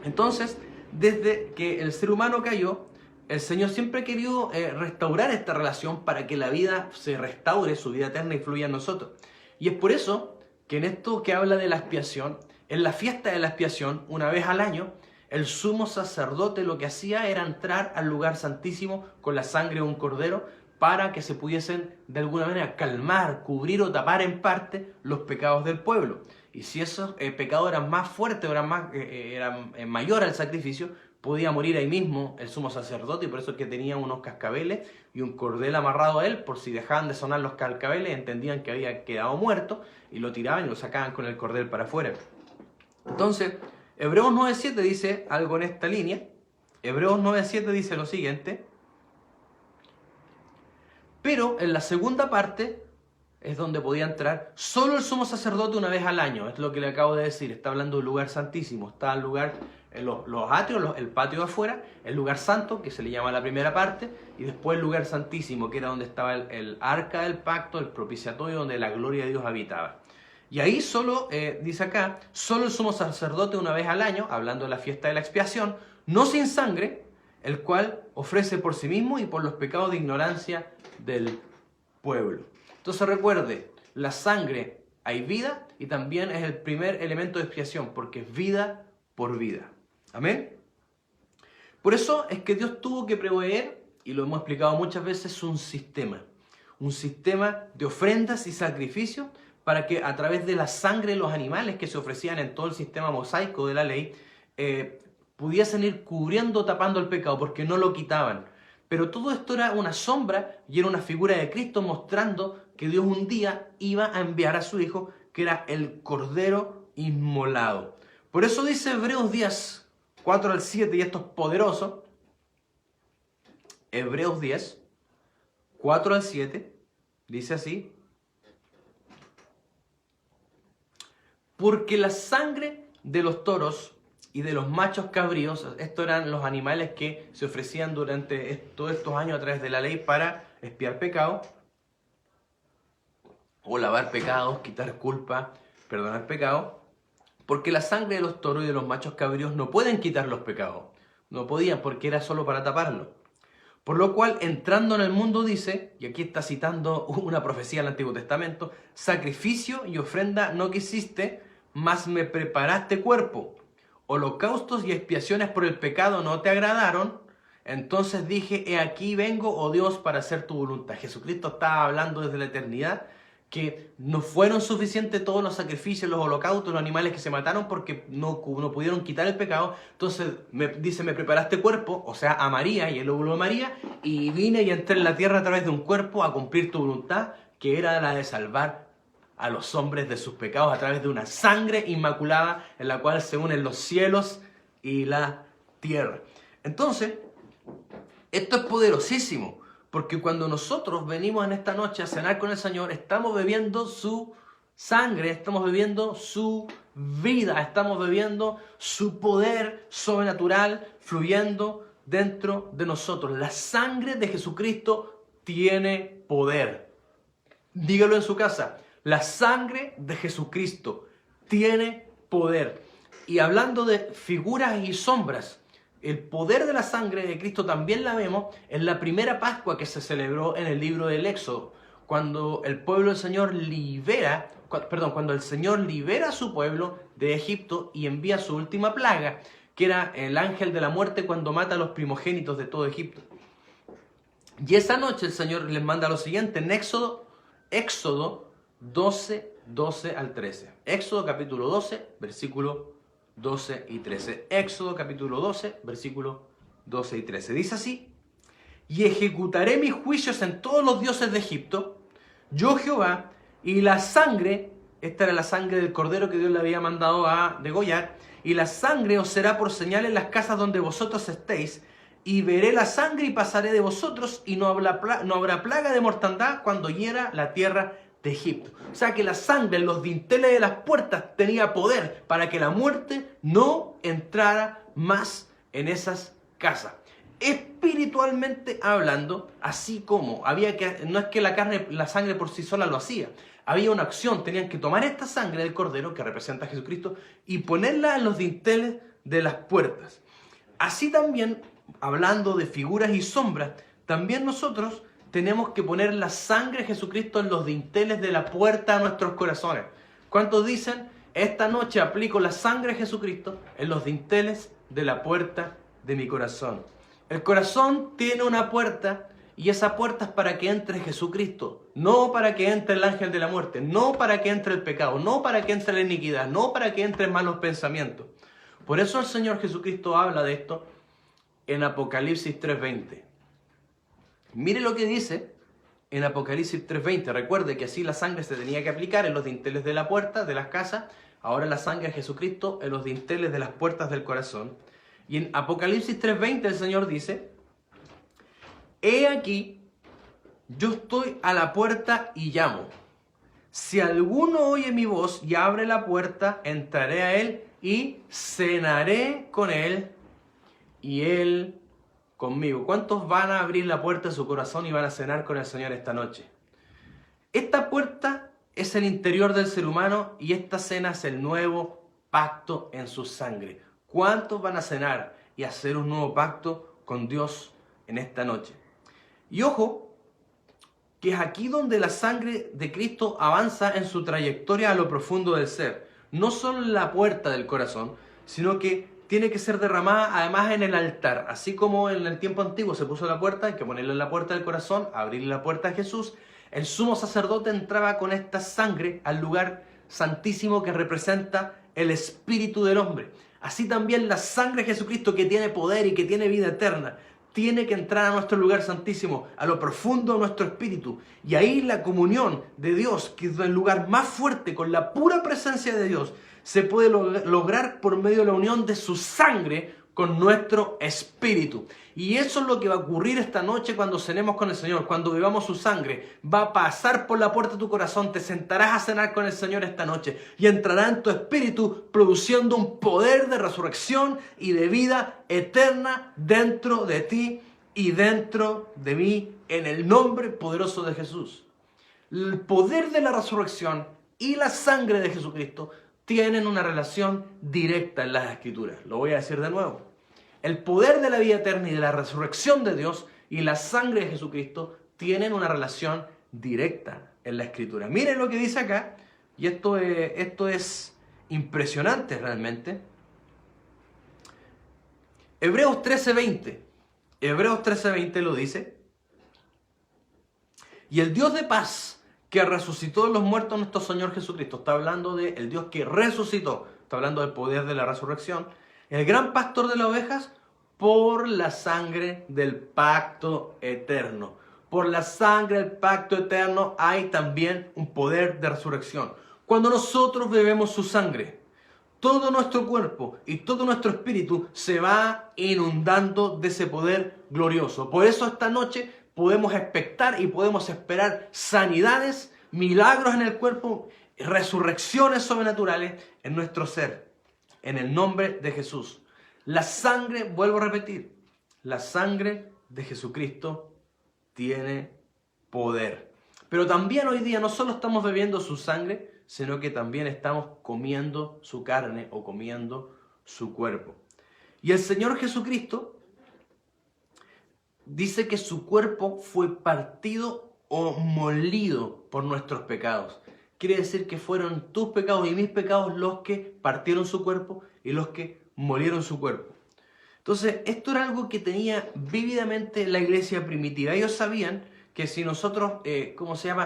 Entonces, desde que el ser humano cayó, el Señor siempre ha querido restaurar esta relación para que la vida se restaure, su vida eterna, y fluya en nosotros. Y es por eso que en esto que habla de la expiación, en la fiesta de la expiación, una vez al año, el sumo sacerdote lo que hacía era entrar al lugar santísimo con la sangre de un cordero para que se pudiesen de alguna manera calmar, cubrir o tapar en parte los pecados del pueblo. Y si esos pecados eran más fuertes, eran mayor al sacrificio, podía morir ahí mismo el sumo sacerdote, y por eso es que tenía unos cascabeles y un cordel amarrado a él, por si dejaban de sonar los cascabeles, entendían que había quedado muerto, y lo tiraban y lo sacaban con el cordel para afuera. Entonces, Hebreos 9.7 dice algo en esta línea. Hebreos 9.7 dice lo siguiente: pero en la segunda parte es donde podía entrar solo el sumo sacerdote una vez al año. Es lo que le acabo de decir. Está hablando del lugar santísimo. Está el lugar, los atrios, el patio de afuera, el lugar santo, que se le llama la primera parte, y después el lugar santísimo, que era donde estaba el arca del pacto, el propiciatorio, donde la gloria de Dios habitaba. Y ahí solo, dice acá, solo el sumo sacerdote una vez al año, hablando de la fiesta de la expiación, no sin sangre, el cual ofrece por sí mismo y por los pecados de ignorancia del pueblo. Entonces recuerde, la sangre hay vida, y también es el primer elemento de expiación, porque es vida por vida. Amén. Por eso es que Dios tuvo que proveer, y lo hemos explicado muchas veces, un sistema de ofrendas y sacrificios para que a través de la sangre de los animales que se ofrecían en todo el sistema mosaico de la ley, pudiesen ir cubriendo, tapando el pecado, porque no lo quitaban. Pero todo esto era una sombra y era una figura de Cristo mostrando que Dios un día iba a enviar a su Hijo, que era el Cordero inmolado. Por eso dice Hebreos 10, 4 al 7, y esto es poderoso. Hebreos 10, 4 al 7, dice así: porque la sangre de los toros y de los machos cabríos, estos eran los animales que se ofrecían durante todos estos años a través de la ley para expiar pecado, o lavar pecados, quitar culpa, perdonar pecado, porque la sangre de los toros y de los machos cabríos no pueden quitar los pecados, no podían, porque era solo para taparlo. Por lo cual, entrando en el mundo, dice, y aquí está citando una profecía del Antiguo Testamento: sacrificio y ofrenda no quisiste, mas me preparaste cuerpo. Holocaustos y expiaciones por el pecado no te agradaron. Entonces dije, he aquí vengo, oh Dios, para hacer tu voluntad. Jesucristo estaba hablando desde la eternidad que no fueron suficientes todos los sacrificios, los holocaustos, los animales que se mataron, porque no pudieron quitar el pecado. Entonces dice, me preparaste cuerpo, o sea, a María y el óvulo de María, y vine y entré en la tierra a través de un cuerpo a cumplir tu voluntad, que era la de salvar a los hombres de sus pecados a través de una sangre inmaculada en la cual se unen los cielos y la tierra. Entonces, esto es poderosísimo, porque cuando nosotros venimos en esta noche a cenar con el Señor, estamos bebiendo su sangre, estamos bebiendo su vida, estamos bebiendo su poder sobrenatural fluyendo dentro de nosotros. La sangre de Jesucristo tiene poder. Dígalo en su casa. La sangre de Jesucristo tiene poder. Y hablando de figuras y sombras, el poder de la sangre de Cristo también la vemos en la primera Pascua que se celebró en el libro del Éxodo, cuando el pueblo del Señor cuando el Señor libera a su pueblo de Egipto y envía su última plaga, que era el ángel de la muerte, cuando mata a los primogénitos de todo Egipto. Y esa noche el Señor les manda lo siguiente en Éxodo 12, 12 al 13. Éxodo capítulo 12, versículo 12 y 13. Éxodo capítulo 12, versículo 12 y 13. Dice así: y ejecutaré mis juicios en todos los dioses de Egipto, yo Jehová, y la sangre, esta era la sangre del cordero que Dios le había mandado a degollar, y la sangre os será por señal en las casas donde vosotros estéis, y veré la sangre y pasaré de vosotros, y no habrá plaga de mortandad cuando hiera la tierra de Egipto. O sea que la sangre en los dinteles de las puertas tenía poder para que la muerte no entrara más en esas casas. Espiritualmente hablando, así como no es que la sangre por sí sola lo hacía, había una acción, tenían que tomar esta sangre del cordero que representa a Jesucristo y ponerla en los dinteles de las puertas. Así también, hablando de figuras y sombras, también nosotros tenemos que poner la sangre de Jesucristo en los dinteles de la puerta de nuestros corazones. ¿Cuántos dicen, esta noche aplico la sangre de Jesucristo en los dinteles de la puerta de mi corazón? El corazón tiene una puerta y esa puerta es para que entre Jesucristo, no para que entre el ángel de la muerte, no para que entre el pecado, no para que entre la iniquidad, no para que entren malos pensamientos. Por eso el Señor Jesucristo habla de esto en Apocalipsis 3:20. Mire lo que dice en Apocalipsis 3:20. Recuerde que así la sangre se tenía que aplicar en los dinteles de la puerta, de las casas. Ahora la sangre de Jesucristo en los dinteles de las puertas del corazón. Y en Apocalipsis 3:20 el Señor dice, he aquí, yo estoy a la puerta y llamo. Si alguno oye mi voz y abre la puerta, entraré a él y cenaré con él y él conmigo. ¿Cuántos van a abrir la puerta de su corazón y van a cenar con el Señor esta noche? Esta puerta es el interior del ser humano y esta cena es el nuevo pacto en su sangre. ¿Cuántos van a cenar y hacer un nuevo pacto con Dios en esta noche? Y ojo, que es aquí donde la sangre de Cristo avanza en su trayectoria a lo profundo del ser. No solo en la puerta del corazón, sino que tiene que ser derramada además en el altar. Así como en el tiempo antiguo se puso la puerta, hay que ponerle en la puerta del corazón, abrirle la puerta a Jesús. El sumo sacerdote entraba con esta sangre al lugar santísimo que representa el espíritu del hombre. Así también la sangre de Jesucristo, que tiene poder y que tiene vida eterna, tiene que entrar a nuestro lugar santísimo, a lo profundo de nuestro espíritu. Y ahí la comunión de Dios, que es el lugar más fuerte con la pura presencia de Dios, se puede lograr por medio de la unión de su sangre con nuestro espíritu. Y eso es lo que va a ocurrir esta noche cuando cenemos con el Señor, cuando bebamos su sangre. Va a pasar por la puerta de tu corazón, te sentarás a cenar con el Señor esta noche y entrará en tu espíritu produciendo un poder de resurrección y de vida eterna dentro de ti y dentro de mí, en el nombre poderoso de Jesús. El poder de la resurrección y la sangre de Jesucristo tienen una relación directa en las Escrituras. Lo voy a decir de nuevo. El poder de la vida eterna y de la resurrección de Dios y la sangre de Jesucristo tienen una relación directa en la Escritura. Miren lo que dice acá, y esto es impresionante realmente. Hebreos 13:20. Hebreos 13:20 lo dice. Y el Dios de paz, que resucitó de los muertos nuestro Señor Jesucristo, está hablando del Dios que resucitó, está hablando del poder de la resurrección, el gran pastor de las ovejas, por la sangre del pacto eterno. Por la sangre del pacto eterno hay también un poder de resurrección. Cuando nosotros bebemos su sangre, todo nuestro cuerpo y todo nuestro espíritu se va inundando de ese poder glorioso. Por eso esta noche podemos expectar y podemos esperar sanidades, milagros en el cuerpo, resurrecciones sobrenaturales en nuestro ser. En el nombre de Jesús. La sangre, vuelvo a repetir, la sangre de Jesucristo tiene poder. Pero también hoy día no solo estamos bebiendo su sangre, sino que también estamos comiendo su carne o comiendo su cuerpo. Y el Señor Jesucristo dice que su cuerpo fue partido o molido por nuestros pecados. Quiere decir que fueron tus pecados y mis pecados los que partieron su cuerpo y los que molieron su cuerpo. Entonces, esto era algo que tenía vívidamente la iglesia primitiva. Ellos sabían que si nosotros,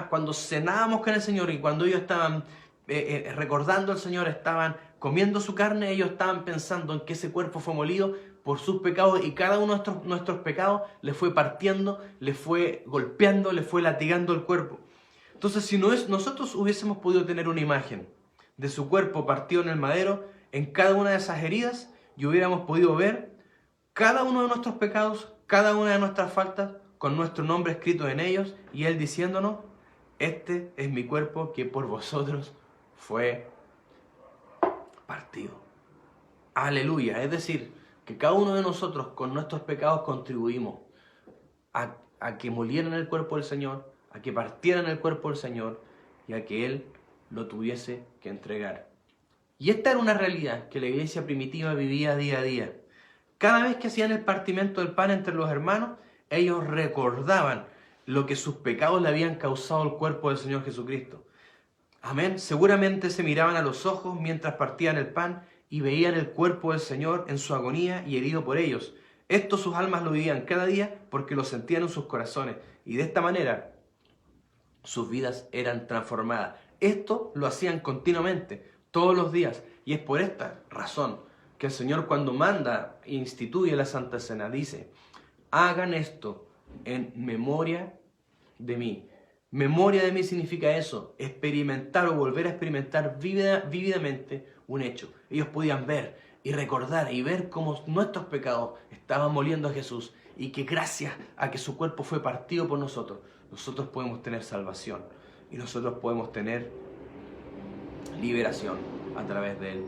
cuando cenábamos con el Señor y cuando ellos estaban recordando al Señor, estaban comiendo su carne, ellos estaban pensando en que ese cuerpo fue molido por sus pecados y cada uno de nuestros pecados le fue partiendo, le fue golpeando, le fue latigando el cuerpo. Entonces, si nosotros hubiésemos podido tener una imagen de su cuerpo partido en el madero, en cada una de esas heridas, y hubiéramos podido ver cada uno de nuestros pecados, cada una de nuestras faltas, con nuestro nombre escrito en ellos, y Él diciéndonos, este es mi cuerpo que por vosotros fue partido. Aleluya. Es decir, que cada uno de nosotros con nuestros pecados contribuimos a que murieran el cuerpo del Señor, a que partieran el cuerpo del Señor y a que Él lo tuviese que entregar. Y esta era una realidad que la iglesia primitiva vivía día a día. Cada vez que hacían el partimiento del pan entre los hermanos, ellos recordaban lo que sus pecados le habían causado al cuerpo del Señor Jesucristo. Amén. Seguramente se miraban a los ojos mientras partían el pan y veían el cuerpo del Señor en su agonía y herido por ellos. Esto sus almas lo vivían cada día porque lo sentían en sus corazones. Y de esta manera sus vidas eran transformadas. Esto lo hacían continuamente, todos los días. Y es por esta razón que el Señor, cuando manda e instituye la Santa Cena, dice: hagan esto en memoria de mí. Memoria de mí significa eso, experimentar o volver a experimentar vívidamente un hecho. Ellos podían ver y recordar y ver cómo nuestros pecados estaban moliendo a Jesús y que gracias a que su cuerpo fue partido por nosotros, nosotros podemos tener salvación y nosotros podemos tener liberación a través de Él.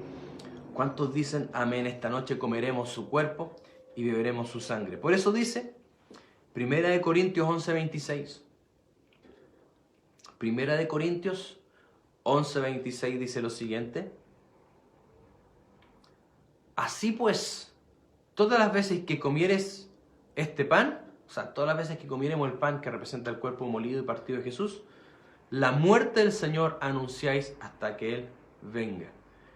¿Cuántos dicen amén? Esta noche comeremos su cuerpo y beberemos su sangre. Por eso dice 1 Corintios 11:26. 1 Corintios 11:26 dice lo siguiente: así pues, todas las veces que comieres este pan, o sea, todas las veces que comiéremos el pan que representa el cuerpo molido y partido de Jesús, la muerte del Señor anunciáis hasta que Él venga.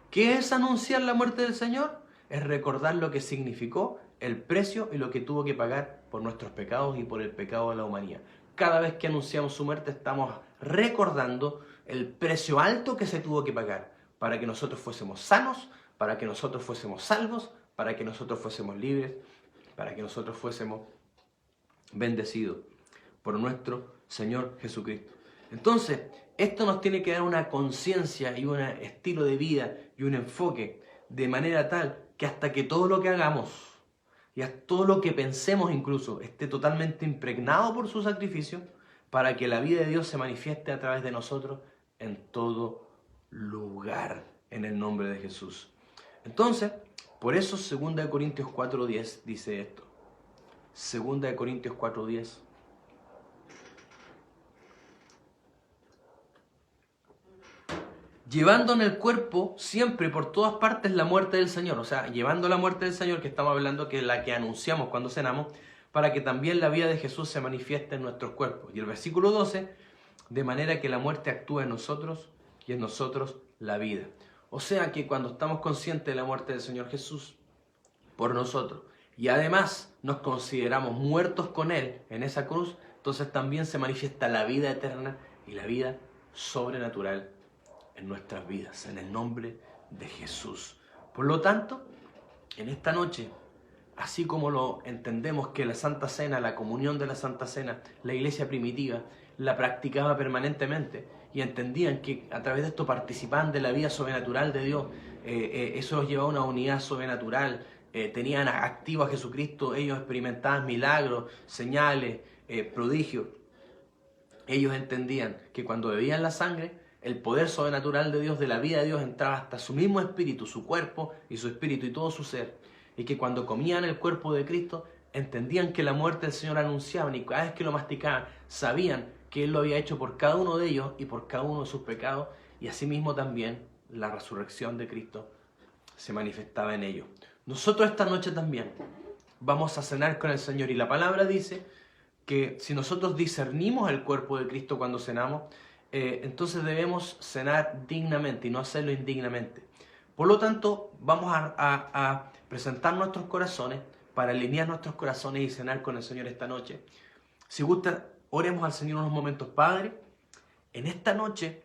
¿Qué es anunciar la muerte del Señor? Es recordar lo que significó, el precio y lo que tuvo que pagar por nuestros pecados y por el pecado de la humanidad. Cada vez que anunciamos su muerte estamos recordando el precio alto que se tuvo que pagar para que nosotros fuésemos sanos, para que nosotros fuésemos salvos, para que nosotros fuésemos libres, para que nosotros fuésemos bendecidos por nuestro Señor Jesucristo. Entonces, esto nos tiene que dar una conciencia y un estilo de vida y un enfoque de manera tal que hasta que todo lo que hagamos y hasta todo lo que pensemos incluso esté totalmente impregnado por su sacrificio, para que la vida de Dios se manifieste a través de nosotros en todo lugar, en el nombre de Jesús. Entonces, por eso 2 Corintios 4:10 dice esto. 2 Corintios 4:10. Llevando en el cuerpo siempre por todas partes la muerte del Señor. O sea, llevando la muerte del Señor, que estamos hablando, que es la que anunciamos cuando cenamos, para que también la vida de Jesús se manifieste en nuestros cuerpos. Y el versículo 12, de manera que la muerte actúa en nosotros y en nosotros la vida. O sea que cuando estamos conscientes de la muerte del Señor Jesús por nosotros y además nos consideramos muertos con Él en esa cruz, entonces también se manifiesta la vida eterna y la vida sobrenatural en nuestras vidas, en el nombre de Jesús. Por lo tanto, en esta noche, así como lo entendemos que la Santa Cena, la comunión de la Santa Cena, la iglesia primitiva la practicaba permanentemente y entendían que a través de esto participaban de la vida sobrenatural de Dios, eso los llevaba a una unidad sobrenatural, tenían activo a Jesucristo, ellos experimentaban milagros, señales, prodigios. Ellos entendían que cuando bebían la sangre, el poder sobrenatural de Dios, de la vida de Dios, entraba hasta su mismo espíritu, su cuerpo y su espíritu y todo su ser. Y que cuando comían el cuerpo de Cristo, entendían que la muerte del Señor anunciaban, y cada vez que lo masticaban, sabían que Él lo había hecho por cada uno de ellos y por cada uno de sus pecados, y asimismo también la resurrección de Cristo se manifestaba en ellos. Nosotros esta noche también vamos a cenar con el Señor, y la palabra dice que si nosotros discernimos el cuerpo de Cristo cuando cenamos, entonces debemos cenar dignamente y no hacerlo indignamente. Por lo tanto, vamos a presentar nuestros corazones para alinear nuestros corazones y cenar con el Señor esta noche. Si gusta, oremos al Señor unos momentos. Padre, en esta noche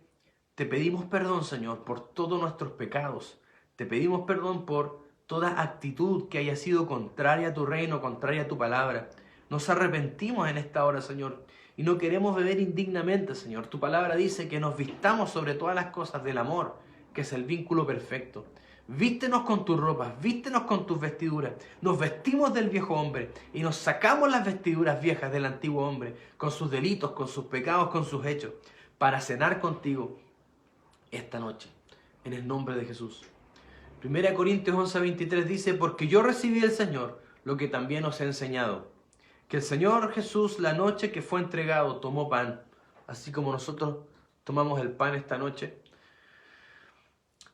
te pedimos perdón, Señor, por todos nuestros pecados. Te pedimos perdón por toda actitud que haya sido contraria a tu reino, contraria a tu palabra. Nos arrepentimos en esta hora, Señor, y no queremos beber indignamente, Señor. Tu palabra dice que nos vistamos sobre todas las cosas del amor, que es el vínculo perfecto. Vístenos con tus ropas, vístenos con tus vestiduras. Nos vestimos del viejo hombre y nos sacamos las vestiduras viejas del antiguo hombre, con sus delitos, con sus pecados, con sus hechos, para cenar contigo esta noche, en el nombre de Jesús. 1 Corintios 11:23 dice, porque yo recibí del Señor lo que también os he enseñado, que el Señor Jesús, la noche que fue entregado, tomó pan, así como nosotros tomamos el pan esta noche,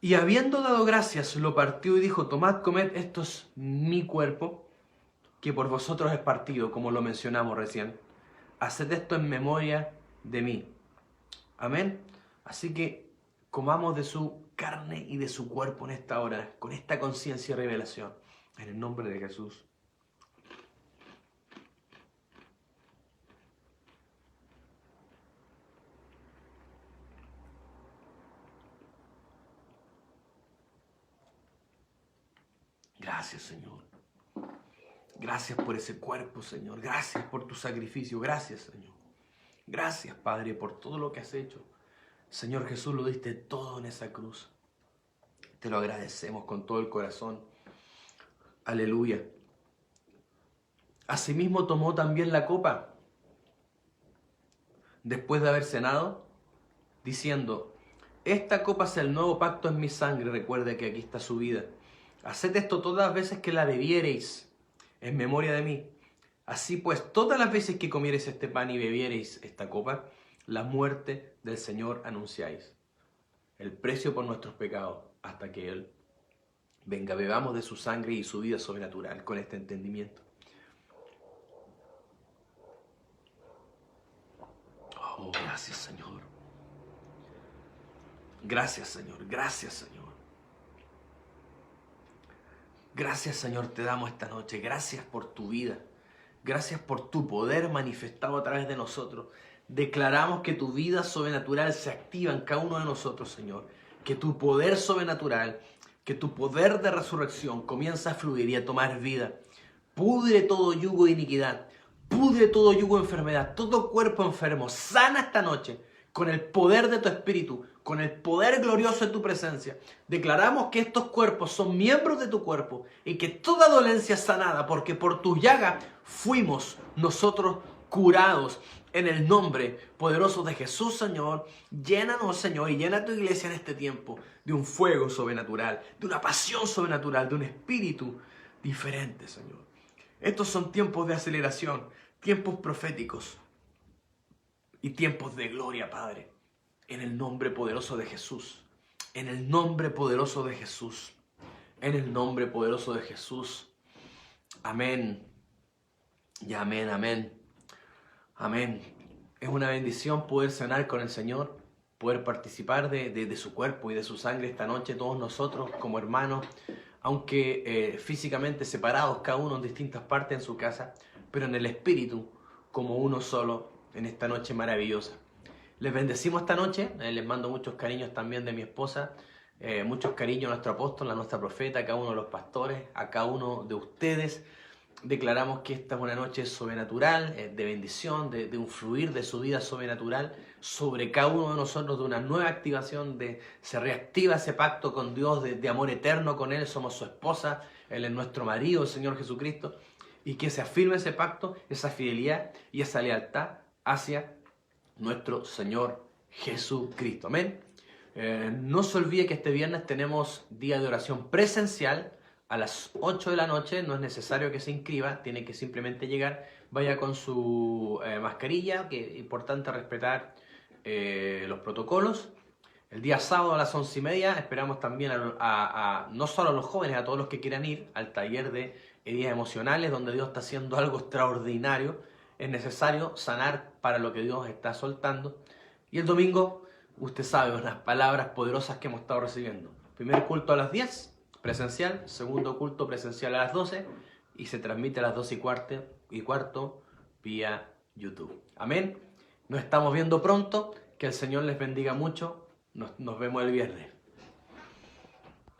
y habiendo dado gracias, lo partió y dijo, tomad, comed, esto es mi cuerpo, que por vosotros es partido, como lo mencionamos recién. Haced esto en memoria de mí. Amén. Así que comamos de su carne y de su cuerpo en esta hora, con esta conciencia y revelación, en el nombre de Jesús. Gracias, Señor. Gracias por ese cuerpo, Señor. Gracias por tu sacrificio. Gracias, Señor. Gracias, Padre, por todo lo que has hecho. Señor Jesús, lo diste todo en esa cruz. Te lo agradecemos con todo el corazón. Aleluya. Asimismo tomó también la copa, después de haber cenado, diciendo, esta copa es el nuevo pacto en mi sangre. Recuerde que aquí está su vida. Haced esto todas las veces que la bebiereis en memoria de mí. Así pues, todas las veces que comiereis este pan y bebiereis esta copa, la muerte del Señor anunciáis. El precio por nuestros pecados hasta que Él venga. Bebamos de su sangre y su vida sobrenatural con este entendimiento. Oh, gracias, Señor. Gracias, Señor. Gracias, Señor. Gracias, Señor, te damos esta noche. Gracias por tu vida. Gracias por tu poder manifestado a través de nosotros. Declaramos que tu vida sobrenatural se activa en cada uno de nosotros, Señor. Que tu poder sobrenatural, que tu poder de resurrección comienza a fluir y a tomar vida. Pudre todo yugo de iniquidad. Pudre todo yugo de enfermedad. Todo cuerpo enfermo. Sana esta noche con el poder de tu espíritu, con el poder glorioso de tu presencia. Declaramos que estos cuerpos son miembros de tu cuerpo y que toda dolencia es sanada, porque por tus llagas fuimos nosotros curados. En el nombre poderoso de Jesús, Señor, llénanos, Señor, y llena tu iglesia en este tiempo de un fuego sobrenatural, de una pasión sobrenatural, de un espíritu diferente, Señor. Estos son tiempos de aceleración, tiempos proféticos y tiempos de gloria, Padre. En el nombre poderoso de Jesús. En el nombre poderoso de Jesús. En el nombre poderoso de Jesús. Amén. Y amén, amén. Amén. Es una bendición poder cenar con el Señor, poder participar de su cuerpo y de su sangre esta noche, todos nosotros como hermanos, aunque físicamente separados, cada uno en distintas partes en su casa, pero en el espíritu como uno solo en esta noche maravillosa. Les bendecimos esta noche, les mando muchos cariños también de mi esposa, muchos cariños a nuestro apóstol, a nuestra profeta, a cada uno de los pastores, a cada uno de ustedes. Declaramos que esta es una noche sobrenatural, de bendición, de un fluir de su vida sobrenatural sobre cada uno de nosotros, de una nueva activación, se reactiva ese pacto con Dios, de amor eterno con Él. Somos su esposa, Él es nuestro marido, el Señor Jesucristo, y que se afirme ese pacto, esa fidelidad y esa lealtad hacia nuestro Señor Jesucristo. Amén. No se olvide que este viernes tenemos día de oración presencial a las 8 de la noche. No es necesario que se inscriba, tiene que simplemente llegar. Vaya con su mascarilla, que es importante respetar los protocolos. El día sábado a las 11:30 esperamos también no solo a los jóvenes, a todos los que quieran ir al taller de heridas emocionales, donde Dios está haciendo algo extraordinario. Es necesario sanar para lo que Dios está soltando. Y el domingo, usted sabe, las palabras poderosas que hemos estado recibiendo. Primer culto a las 10, presencial. Segundo culto presencial a las 12. Y se transmite a las 2:15 vía YouTube. Amén. Nos estamos viendo pronto. Que el Señor les bendiga mucho. Nos vemos el viernes.